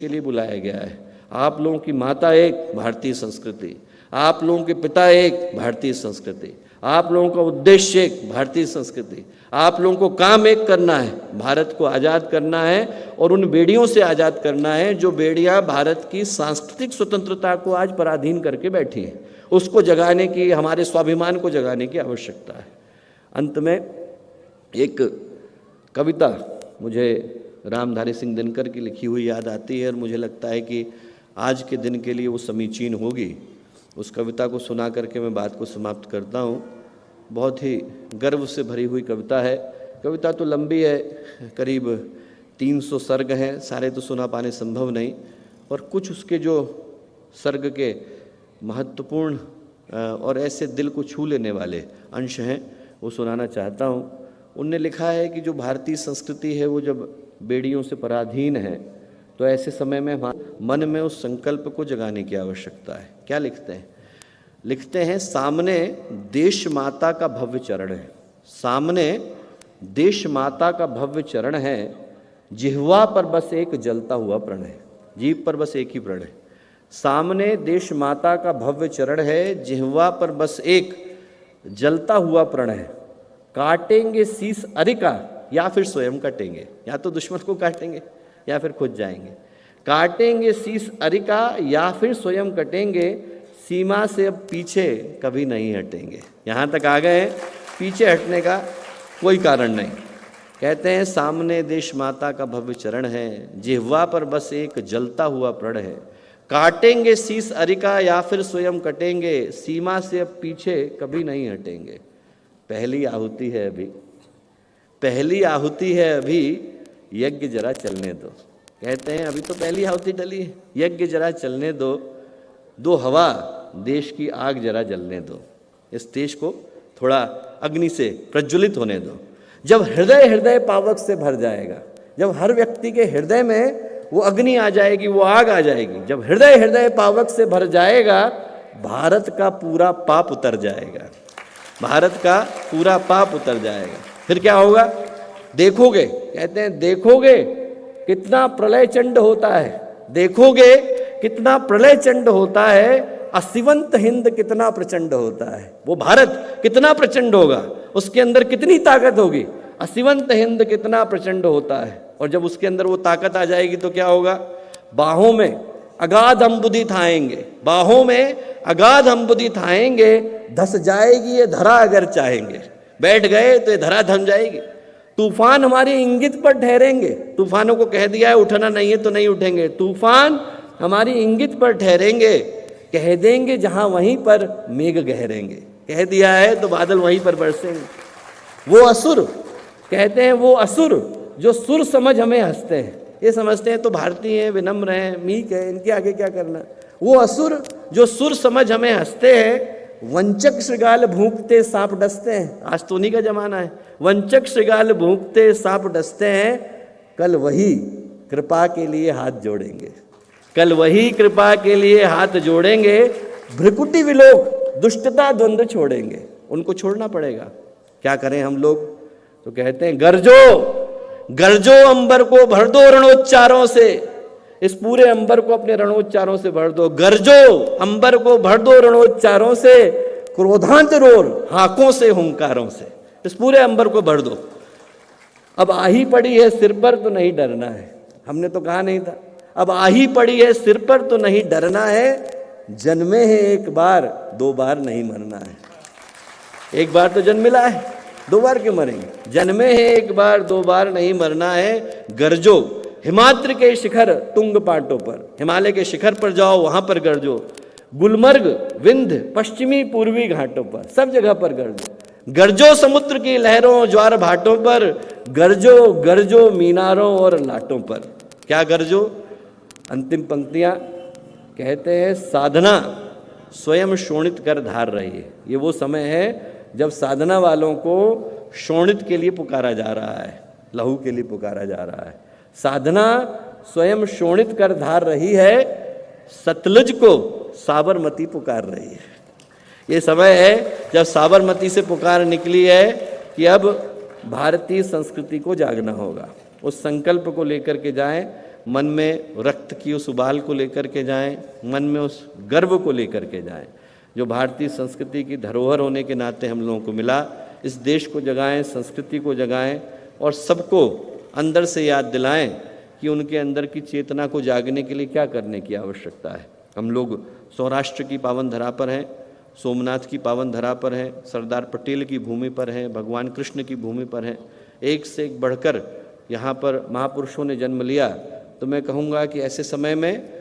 के लिए बुलाया गया है। आप लोगों की माता एक, भारतीय संस्कृति, आप लोगों के पिता एक, भारतीय संस्कृति, आप लोगों का उद्देश्य एक, भारतीय संस्कृति, आप लोगों को काम एक करना है, भारत को आज़ाद करना है और उन बेड़ियों से आज़ाद करना है जो बेड़ियां भारत की सांस्कृतिक स्वतंत्रता को आज पराधीन करके बैठी हैं। उसको जगाने की, हमारे स्वाभिमान को जगाने की आवश्यकता है। अंत में एक कविता मुझे रामधारी सिंह दिनकर की लिखी हुई याद आती है और मुझे लगता है कि आज के दिन के लिए वो समीचीन होगी। उस कविता को सुना करके मैं बात को समाप्त करता हूँ। बहुत ही गर्व से भरी हुई कविता है। कविता तो लंबी है, करीब 300 सर्ग हैं, सारे तो सुना पाने संभव नहीं, और कुछ उसके जो सर्ग के महत्वपूर्ण और ऐसे दिल को छू लेने वाले अंश हैं वो सुनाना चाहता हूँ। उनने लिखा है कि जो भारतीय संस्कृति है वो जब बेड़ियों से पराधीन है तो ऐसे समय में मन में उस संकल्प को जगाने की आवश्यकता है। क्या लिखते हैं? लिखते हैं, सामने देश माता का भव्य चरण है, सामने देश माता का भव्य चरण है, जिह्वा पर बस एक जलता हुआ प्रण है, जीभ पर बस एक ही प्रण है। सामने देश माता का भव्य चरण है, जिह्वा पर बस एक जलता हुआ प्रण है, काटेंगे शीस अरिका या फिर स्वयं कटेंगे, या तो दुश्मन को काटेंगे या फिर खुद जाएंगे। काटेंगे शीस अरिका या फिर स्वयं कटेंगे, सीमा से अब पीछे कभी नहीं हटेंगे। यहाँ तक आ गए, पीछे हटने का कोई कारण नहीं। कहते हैं, सामने देश माता का भव्य चरण है, जिह्वा पर बस एक जलता हुआ प्रण है, काटेंगे शीस अरिका या फिर स्वयं कटेंगे, सीमा से अब पीछे कभी नहीं हटेंगे। पहली आहुति है अभी, पहली आहुति है अभी, यज्ञ जरा चलने दो। कहते हैं अभी तो पहली आहुति डली है, यज्ञ जरा चलने दो, दो हवा देश की आग जरा जलने दो, इस देश को थोड़ा अग्नि से प्रज्वलित होने दो। जब हृदय हृदय पावक से भर जाएगा, जब हर व्यक्ति के हृदय में वो अग्नि आ जाएगी, वो आग आ जाएगी, जब हृदय हृदय पावक से भर जाएगा, भारत का पूरा पाप उतर जाएगा, भारत का पूरा पाप उतर जाएगा। फिर क्या होगा? देखोगे, कहते हैं देखोगे कितना प्रलय चंड होता है, देखोगे कितना प्रलय चंड होता है, असिवंत हिंद कितना प्रचंड होता है। वो भारत कितना प्रचंड होगा, उसके अंदर कितनी ताकत होगी, असिवंत हिंद कितना प्रचंड होता है। और जब उसके अंदर वो ताकत आ जाएगी तो क्या होगा? बाहों में अगाध अंबुदि थाएंगे, बाहों में अगाध अंबुदि थाएंगे, धस जाएगी ये धरा अगर चाहेंगे। बैठ गए तो ये धरा थम जाएगी। तूफान हमारी इंगित पर ठहरेंगे, तूफानों को कह दिया है उठना नहीं है तो नहीं उठेंगे, तूफान हमारी इंगित पर ठहरेंगे, कह देंगे जहां वहीं पर मेघ गहरेंगे, कह दिया है तो बादल वहीं पर बरसेंगे। वो असुर, कहते हैं वो असुर जो सुर समझ हमें हंसते हैं, ये समझते हैं तो भारतीय हैं, विनम्र हैं, मीक है, इनके आगे क्या करना। वो असुर जो सुर समझ हमें हंसते हैं, वंचक श्रृगाल भूंकते सांप डसते हैं। आज तो उन्हीं का जमाना है, वंचक श्रृगाल भूंकते सांप डसते हैं, कल वही कृपा के लिए हाथ जोड़ेंगे, कल वही कृपा के लिए हाथ जोड़ेंगे, भ्रिकुटी विलोक दुष्टता द्वंद्व छोड़ेंगे। उनको छोड़ना पड़ेगा। क्या करें हम लोग? तो कहते हैं, गरजो गरजो अंबर को भर दो रणोच्चारों से, इस पूरे अंबर को अपने रणोच्चारों से भर दो। गरजो अंबर को भर दो रणोच्चारों से, क्रोधांत रोल हाकों से हुंकारों से, इस पूरे अंबर को भर दो। अब आही पड़ी है सिर पर तो नहीं डरना है, हमने तो कहा नहीं था। अब आही पड़ी है सिर पर तो नहीं डरना है, जन्मे हैं एक बार दो बार नहीं मरना है। एक बार तो जन्म मिला है, दो बार क्यों मरेंगे? जन्मे हैं एक बार दो बार नहीं मरना है। गरजो हिमाद्रि के शिखर तुंग पाटों पर, हिमालय के शिखर पर जाओ, वहां पर गरजो। गुलमर्ग विंध्य पश्चिमी पूर्वी घाटों पर, सब जगह पर गरजो। गरजो समुद्र की लहरों ज्वार भाटों पर, गरजो गरजो मीनारों और लाटों पर। क्या गरजो? अंतिम पंक्तियां कहते हैं, साधना स्वयं शोणित कर धार रही है। ये वो समय है जब साधना वालों को शोणित के लिए पुकारा जा रहा है, लहू के लिए पुकारा जा रहा है। साधना स्वयं शोणित कर धार रही है, सतलुज को साबरमती पुकार रही है। ये समय है जब साबरमती से पुकार निकली है कि अब भारतीय संस्कृति को जागना होगा। उस संकल्प को लेकर के जाएं। मन में रक्त की उस उबाल को लेकर के जाएं, मन में उस गर्व को लेकर के जाएं जो भारतीय संस्कृति की धरोहर होने के नाते हम लोगों को मिला। इस देश को जगाएं, संस्कृति को जगाएं और सबको अंदर से याद दिलाएं कि उनके अंदर की चेतना को जागने के लिए क्या करने की आवश्यकता है। हम लोग सौराष्ट्र की पावन धरा पर हैं, सोमनाथ की पावन धरा पर हैं, सरदार पटेल की भूमि पर हैं, भगवान कृष्ण की भूमि पर हैं। एक से एक बढ़कर यहाँ पर महापुरुषों ने जन्म लिया। तो मैं कहूँगा कि ऐसे समय में